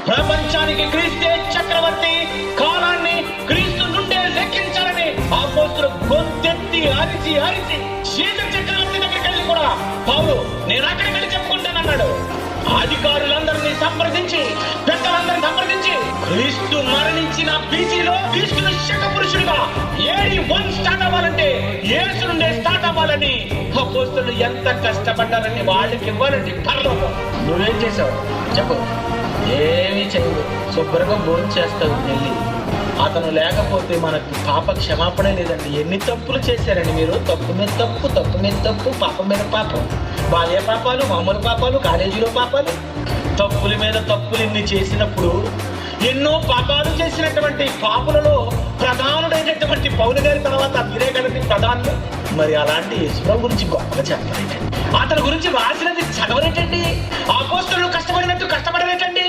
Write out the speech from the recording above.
ప్రపంచానికి క్రీస్తే చక్రవర్తి, కాలాన్ని క్రీస్తు నుండే లెక్కించాలని అపోస్తలులు గొంతెత్తి అరిచి సీజర్ చక్రవర్తి దగ్గరికి వెళ్ళి కూడా పౌలు నేను అక్కడికి వెళ్ళి చెప్పుకుంటానన్నాడు. అధికారులందరినీ సంప్రదించి, పెద్దలందరినీ సంప్రదించి క్రీస్తు మరణించిన బీసీలో క్రీస్తును శక పురుషుడిగా ఏడి 1 స్టార్ట్ అవ్వాలంటే యేసు నుండే స్టార్ట్ అవ్వాలని అపోస్తలులు ఎంత కష్టపడ్డారండి. వాళ్ళకి ఇవ్వాలండి పరలోకం. నువ్వేం చేసావు చెప్పు? ఏమీ చేయవు, శుభ్రంగా భోజనం చేస్తావు వెళ్ళి. అతను లేకపోతే మనకు పాప క్షమాపణ లేదండి. ఎన్ని తప్పులు చేశారండి మీరు? తప్పు మీద తప్పు, తప్పు మీద తప్పు, పాపం మీద పాపం, బాల్య పాపాలు, మామూలు పాపాలు, కాలేజీలో పాపాలు, తప్పుల మీద తప్పులు ఇన్ని చేసినప్పుడు ఎన్నో పాపాలు చేసినటువంటి పాపులలో ప్రధానుడైనటువంటి పౌలు గారి తర్వాత మీరే కదండి ప్రధానులు. మరి అలాంటి యేసుప్రభు గురించి గొప్పగా చెప్పారేంటండి? అతని గురించి రాసినది చదవరేటండి? అపోస్తలులు కష్టపడినట్టు కష్టపడరేటండి?